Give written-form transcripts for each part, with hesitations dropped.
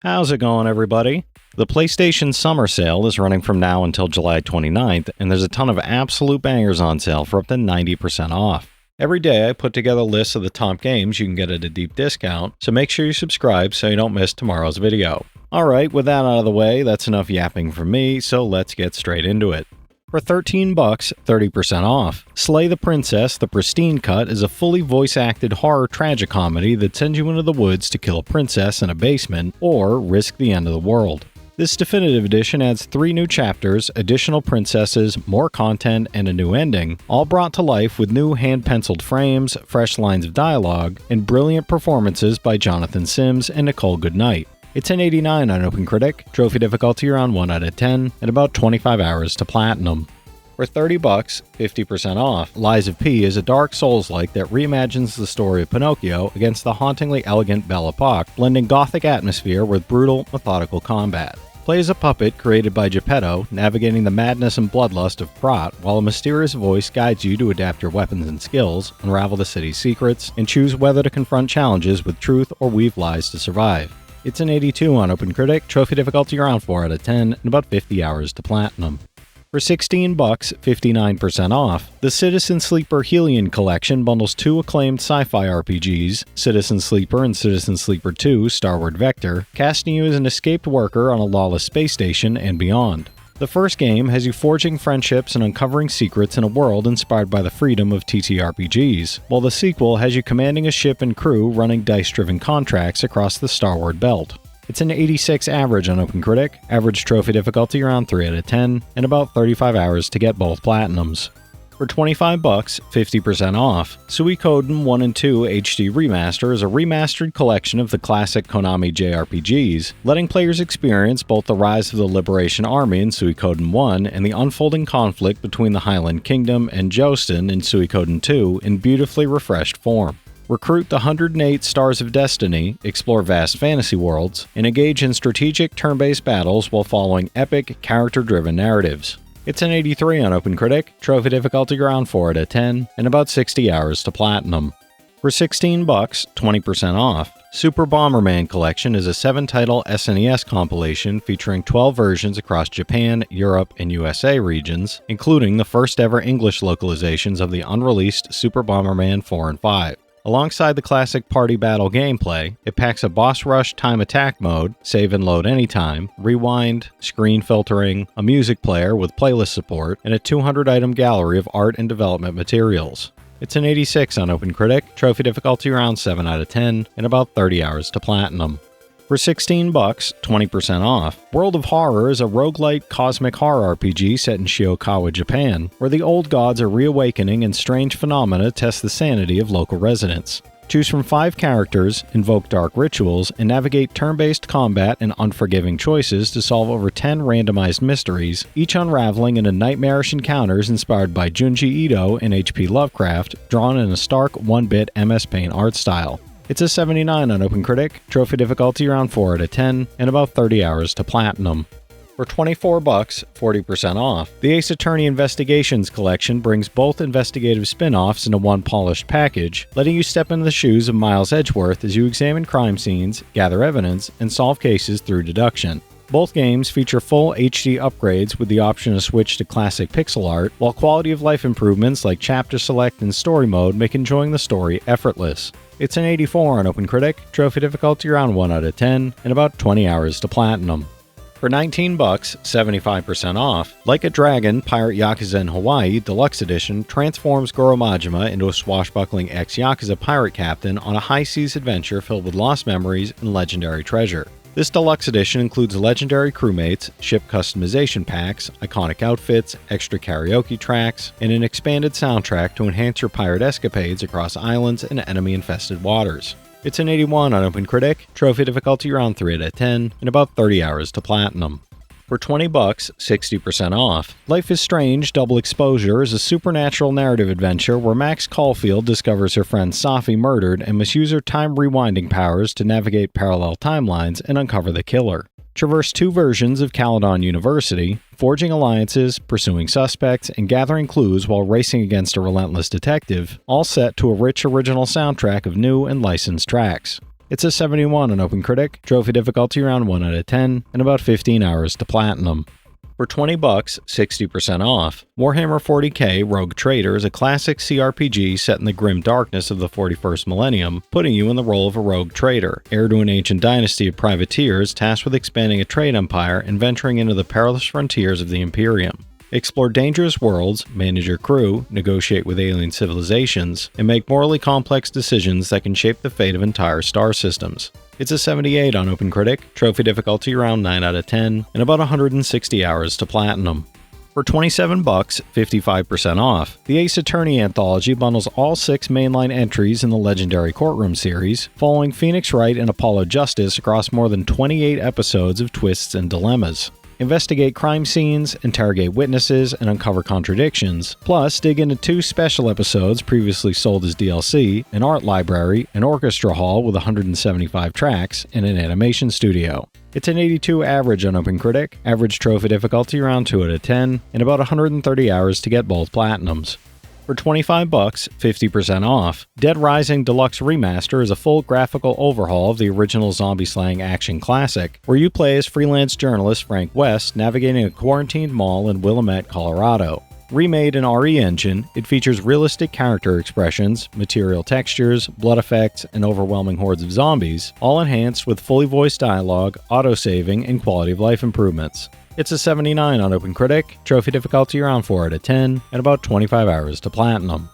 How's it going, everybody? The PlayStation Summer Sale is running from now until July 29th, and there's a ton of absolute bangers on sale for up to 90% off. Every day I put together lists of the top games you can get at a deep discount, so make sure you subscribe so you don't miss tomorrow's video. Alright, with that out of the way, that's enough yapping from me, so let's get straight into it. For $13, 30% off. Slay the Princess, the Pristine Cut is a fully voice-acted horror tragicomedy that sends you into the woods to kill a princess in a basement or risk the end of the world. This definitive edition adds 3 new chapters, additional princesses, more content, and a new ending, all brought to life with new hand-penciled frames, fresh lines of dialogue, and brilliant performances by Jonathan Sims and Nicole Goodnight. It's an 89 on OpenCritic, trophy difficulty around 1 out of 10, and about 25 hours to platinum. For $30, 50% off, Lies of P is a dark Souls-like that reimagines the story of Pinocchio against the hauntingly elegant Belle Epoque, blending gothic atmosphere with brutal, methodical combat. Play as a puppet created by Geppetto, navigating the madness and bloodlust of Prat, while a mysterious voice guides you to adapt your weapons and skills, unravel the city's secrets, and choose whether to confront challenges with truth or weave lies to survive. It's an 82 on OpenCritic, trophy difficulty around 4 out of 10, and about 50 hours to platinum. For $16, 59% off, the Citizen Sleeper Helion Collection bundles 2 acclaimed sci-fi RPGs, Citizen Sleeper and Citizen Sleeper 2 Starward Vector, casting you as an escaped worker on a lawless space station and beyond. The first game has you forging friendships and uncovering secrets in a world inspired by the freedom of TTRPGs, while the sequel has you commanding a ship and crew running dice-driven contracts across the Starward Belt. It's an 86 average on OpenCritic, average trophy difficulty around 3 out of 10, and about 35 hours to get both platinums. For $25, 50% off, Suikoden 1 and 2 HD Remaster is a remastered collection of the classic Konami JRPGs, letting players experience both the rise of the Liberation Army in Suikoden 1 and the unfolding conflict between the Highland Kingdom and Jostin in Suikoden 2 in beautifully refreshed form. Recruit the 108 Stars of Destiny, explore vast fantasy worlds, and engage in strategic turn-based battles while following epic, character-driven narratives. It's an 83 on OpenCritic, trophy difficulty around 4 out of 10, and about 60 hours to platinum. For $16, 20% off, Super Bomberman Collection is a 7-title SNES compilation featuring 12 versions across Japan, Europe, and USA regions, including the first-ever English localizations of the unreleased Super Bomberman 4 and 5. Alongside the classic party battle gameplay, it packs a boss rush time attack mode, save and load anytime, rewind, screen filtering, a music player with playlist support, and a 200-item gallery of art and development materials. It's an 86 on OpenCritic, trophy difficulty around 7 out of 10, and about 30 hours to platinum. For $16, 20% off, World of Horror is a roguelite cosmic horror RPG set in Shiokawa, Japan, where the old gods are reawakening and strange phenomena test the sanity of local residents. Choose from 5 characters, invoke dark rituals, and navigate turn-based combat and unforgiving choices to solve over 10 randomized mysteries, each unraveling into nightmarish encounters inspired by Junji Ito and H.P. Lovecraft, drawn in a stark 1-bit MS Paint art style. It's a 79 on OpenCritic, trophy difficulty around 4 out of 10, and about 30 hours to platinum. For $24, 40% off, the Ace Attorney Investigations Collection brings both investigative spin-offs into one polished package, letting you step into the shoes of Miles Edgeworth as you examine crime scenes, gather evidence, and solve cases through deduction. Both games feature full HD upgrades with the option to switch to classic pixel art, while quality of life improvements like chapter select and story mode make enjoying the story effortless. It's an 84 on OpenCritic, trophy difficulty around 1 out of 10, and about 20 hours to platinum. For $19, 75% off, Like a Dragon, Pirate Yakuza in Hawaii Deluxe Edition transforms Goro Majima into a swashbuckling ex-Yakuza pirate captain on a high-seas adventure filled with lost memories and legendary treasure. This deluxe edition includes legendary crewmates, ship customization packs, iconic outfits, extra karaoke tracks, and an expanded soundtrack to enhance your pirate escapades across islands and enemy-infested waters. It's an 81 on OpenCritic, trophy difficulty around 3 out of 10, and about 30 hours to platinum. For $20, 60% off, Life is Strange Double Exposure is a supernatural narrative adventure where Max Caulfield discovers her friend Safi murdered and must use her time rewinding powers to navigate parallel timelines and uncover the killer. Traverse 2 versions of Caledon University, forging alliances, pursuing suspects, and gathering clues while racing against a relentless detective, all set to a rich original soundtrack of new and licensed tracks. It's a 71 on OpenCritic, trophy difficulty around 1 out of 10, and about 15 hours to platinum. For $20, 60% off, Warhammer 40k Rogue Trader is a classic CRPG set in the grim darkness of the 41st millennium, putting you in the role of a rogue trader, heir to an ancient dynasty of privateers tasked with expanding a trade empire and venturing into the perilous frontiers of the Imperium. Explore dangerous worlds, manage your crew, negotiate with alien civilizations, and make morally complex decisions that can shape the fate of entire star systems. It's a 78 on OpenCritic, trophy difficulty around 9 out of 10, and about 160 hours to platinum. For $27, 55% off, the Ace Attorney anthology bundles all 6 mainline entries in the Legendary Courtroom series, following Phoenix Wright and Apollo Justice across more than 28 episodes of twists and dilemmas. Investigate crime scenes, interrogate witnesses, and uncover contradictions, plus dig into 2 special episodes previously sold as DLC, an art library, an orchestra hall with 175 tracks, and an animation studio. It's an 82 average on OpenCritic, average trophy difficulty around 2 out of 10, and about 130 hours to get both platinums. For $25, 50% off, Dead Rising Deluxe Remaster is a full graphical overhaul of the original zombie slaying action classic, where you play as freelance journalist Frank West navigating a quarantined mall in Willamette, Colorado. Remade in RE Engine, it features realistic character expressions, material textures, blood effects, and overwhelming hordes of zombies, all enhanced with fully voiced dialogue, auto-saving, and quality of life improvements. It's a 79 on OpenCritic, trophy difficulty around 4 out of 10, and about 25 hours to platinum.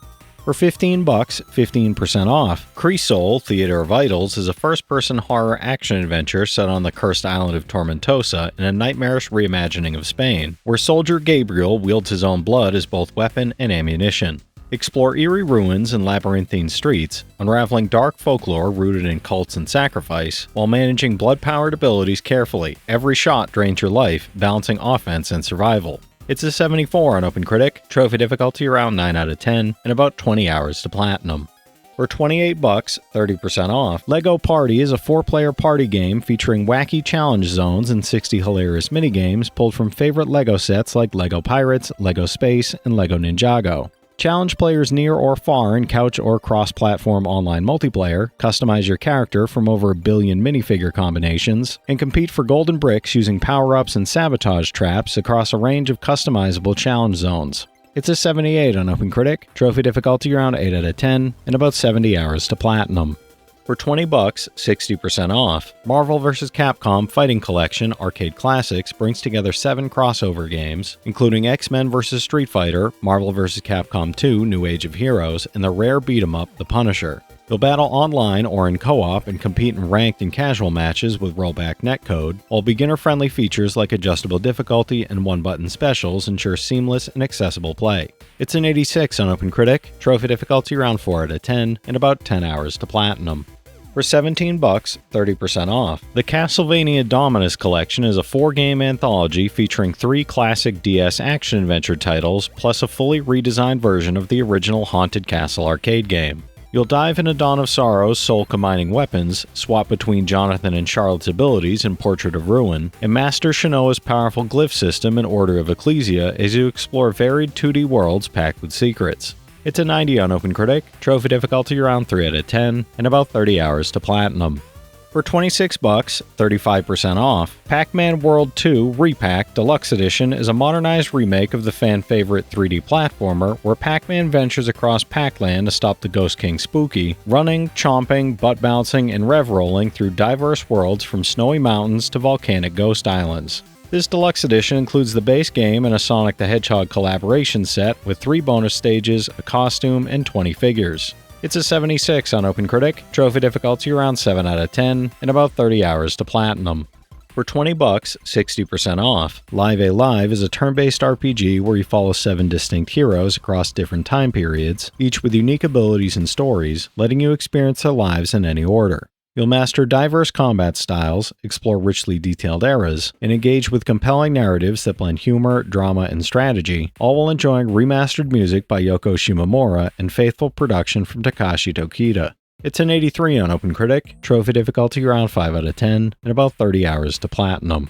For $15, 15% off, Crisol Theater of Idols is a first-person horror action-adventure set on the cursed island of Tormentosa in a nightmarish reimagining of Spain, where soldier Gabriel wields his own blood as both weapon and ammunition. Explore eerie ruins and labyrinthine streets, unraveling dark folklore rooted in cults and sacrifice, while managing blood-powered abilities carefully. Every shot drains your life, balancing offense and survival. It's a 74 on OpenCritic, trophy difficulty around 9 out of 10, and about 20 hours to platinum. For $28, 30% off, LEGO Party is a 4-player party game featuring wacky challenge zones and 60 hilarious minigames pulled from favorite LEGO sets like LEGO Pirates, LEGO Space, and LEGO Ninjago. Challenge players near or far in couch or cross-platform online multiplayer, customize your character from over 1 billion minifigure combinations, and compete for golden bricks using power-ups and sabotage traps across a range of customizable challenge zones. It's a 78 on OpenCritic, trophy difficulty around 8 out of 10, and about 70 hours to platinum. For $20, 60% off, Marvel vs. Capcom Fighting Collection Arcade Classics brings together 7 crossover games, including X-Men vs. Street Fighter, Marvel vs. Capcom 2 New Age of Heroes, and the rare beat-em-up The Punisher. You'll battle online or in co-op and compete in ranked and casual matches with rollback netcode, while beginner-friendly features like adjustable difficulty and one-button specials ensure seamless and accessible play. It's an 86 on OpenCritic, trophy difficulty around 4 out of 10, and about 10 hours to platinum. For $17, 30% off, the Castlevania Dominus collection is a 4-game anthology featuring 3 classic DS action-adventure titles, plus a fully redesigned version of the original Haunted Castle arcade game. You'll dive into Dawn of Sorrow's soul-combining weapons, swap between Jonathan and Charlotte's abilities in Portrait of Ruin, and master Shanoa's powerful glyph system in Order of Ecclesia as you explore varied 2D worlds packed with secrets. It's a 90 on OpenCritic, trophy difficulty around 3 out of 10, and about 30 hours to platinum. For $26, 35% off, Pac Man World 2 Repack Deluxe Edition is a modernized remake of the fan-favorite 3D platformer where Pac-Man ventures across Pac-Land to stop the Ghost King Spooky, running, chomping, butt-bouncing, and rev-rolling through diverse worlds from snowy mountains to volcanic ghost islands. This deluxe edition includes the base game and a Sonic the Hedgehog collaboration set with 3 bonus stages, a costume, and 20 figures. It's a 76 on OpenCritic, trophy difficulty around 7 out of 10, and about 30 hours to platinum. For $20, 60% off, Live A Live is a turn-based RPG where you follow 7 distinct heroes across different time periods, each with unique abilities and stories, letting you experience their lives in any order. You'll master diverse combat styles, explore richly detailed eras, and engage with compelling narratives that blend humor, drama, and strategy, all while enjoying remastered music by Yoko Shimomura and faithful production from Takashi Tokita. It's an 83 on OpenCritic, trophy difficulty around 5 out of 10, and about 30 hours to platinum.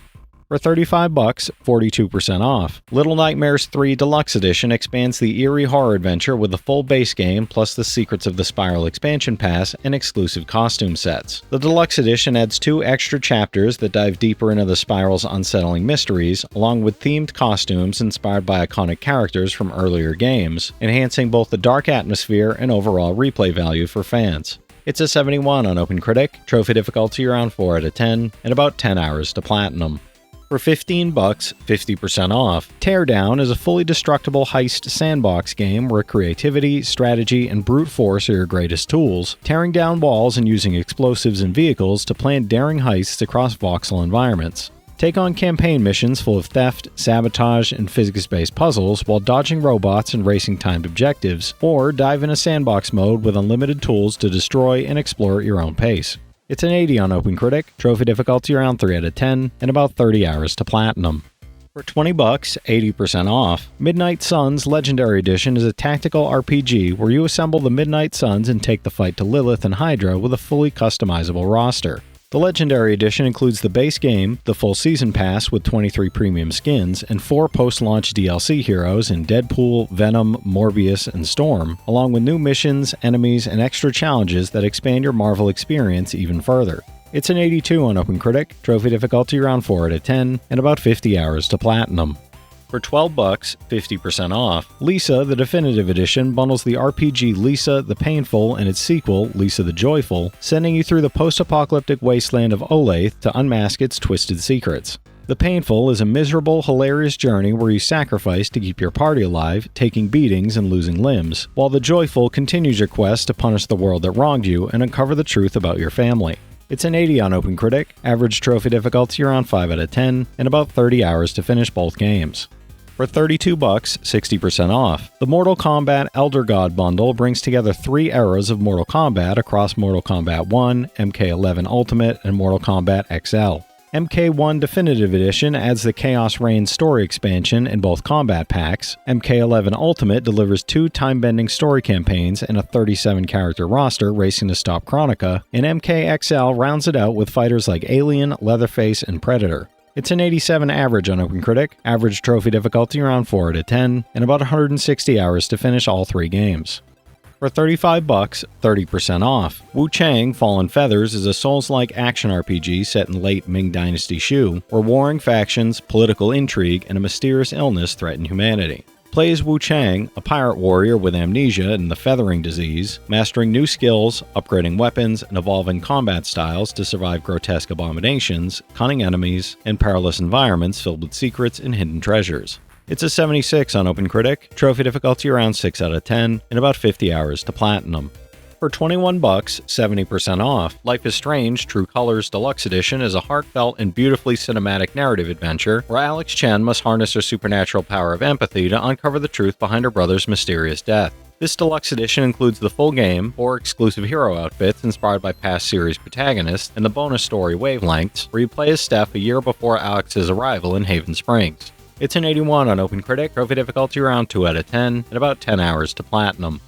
For $35, 42% off. Little Nightmares 3 Deluxe Edition expands the eerie horror adventure with the full base game plus the Secrets of the Spiral expansion pass and exclusive costume sets. The Deluxe Edition adds 2 extra chapters that dive deeper into the Spiral's unsettling mysteries, along with themed costumes inspired by iconic characters from earlier games, enhancing both the dark atmosphere and overall replay value for fans. It's a 71 on OpenCritic, trophy difficulty around 4 out of 10, and about 10 hours to platinum. For $15, 50% off. Teardown is a fully destructible heist sandbox game where creativity, strategy, and brute force are your greatest tools, tearing down walls and using explosives and vehicles to plan daring heists across voxel environments. Take on campaign missions full of theft, sabotage, and physics-based puzzles while dodging robots and racing timed objectives, or dive into sandbox mode with unlimited tools to destroy and explore at your own pace. It's an 80 on OpenCritic, trophy difficulty around 3 out of 10, and about 30 hours to platinum. For $20, 80% off. Midnight Suns Legendary Edition is a tactical RPG where you assemble the Midnight Suns and take the fight to Lilith and Hydra with a fully customizable roster. The Legendary Edition includes the base game, the full season pass with 23 premium skins, and 4 post-launch DLC heroes in Deadpool, Venom, Morbius, and Storm, along with new missions, enemies, and extra challenges that expand your Marvel experience even further. It's an 82 on OpenCritic, trophy difficulty around 4 out of 10, and about 50 hours to platinum. For $12, 50% off. Lisa, the Definitive Edition, bundles the RPG Lisa the Painful and its sequel, Lisa the Joyful, sending you through the post-apocalyptic wasteland of Olathe to unmask its twisted secrets. The Painful is a miserable, hilarious journey where you sacrifice to keep your party alive, taking beatings and losing limbs, while the Joyful continues your quest to punish the world that wronged you and uncover the truth about your family. It's an 80 on OpenCritic, average trophy difficulty around 5 out of 10, and about 30 hours to finish both games. For $32, 60% off. The Mortal Kombat Elder God bundle brings together 3 eras of Mortal Kombat across Mortal Kombat 1, MK11 Ultimate, and Mortal Kombat XL. MK1 Definitive Edition adds the Chaos Reign story expansion in both combat packs. MK11 Ultimate delivers 2 time-bending story campaigns and a 37-character roster racing to stop Kronika, and MKXL rounds it out with fighters like Alien, Leatherface, and Predator. It's an 87 average on OpenCritic, average trophy difficulty around 4 out of 10, and about 160 hours to finish all 3 games. For $35, 30% off. Wuchang Fallen Feathers is a Souls-like action RPG set in late Ming Dynasty Shu, where warring factions, political intrigue, and a mysterious illness threaten humanity. Play as Wuchang, a pirate warrior with amnesia and the feathering disease, mastering new skills, upgrading weapons, and evolving combat styles to survive grotesque abominations, cunning enemies, and perilous environments filled with secrets and hidden treasures. It's a 76 on OpenCritic, trophy difficulty around 6 out of 10, and about 50 hours to platinum. For $21, 70% off. Life is Strange True Colors Deluxe Edition is a heartfelt and beautifully cinematic narrative adventure where Alex Chen must harness her supernatural power of empathy to uncover the truth behind her brother's mysterious death. This deluxe edition includes the full game, 4 exclusive hero outfits inspired by past series protagonists, and the bonus story Wavelengths, where you play as Steph a year before Alex's arrival in Haven Springs. It's an 81 on OpenCritic, trophy difficulty around 2 out of 10, and about 10 hours to platinum.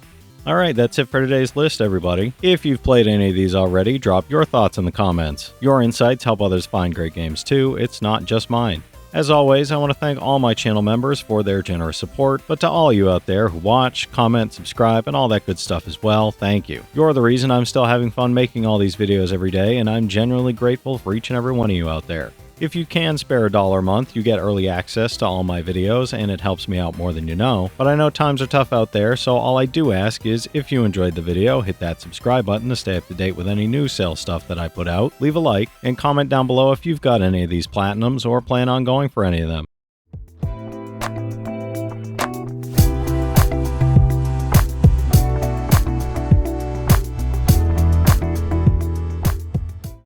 Alright, that's it for today's list, everybody. If you've played any of these already, drop your thoughts in the comments. Your insights help others find great games too, it's not just mine. As always, I want to thank all my channel members for their generous support, but to all you out there who watch, comment, subscribe, and all that good stuff as well, thank you. You're the reason I'm still having fun making all these videos every day, and I'm genuinely grateful for each and every one of you out there. If you can spare $1 a month, you get early access to all my videos, and it helps me out more than you know. But I know times are tough out there, so all I do ask is, if you enjoyed the video, hit that subscribe button to stay up to date with any new sale stuff that I put out, leave a like, and comment down below if you've got any of these platinums or plan on going for any of them.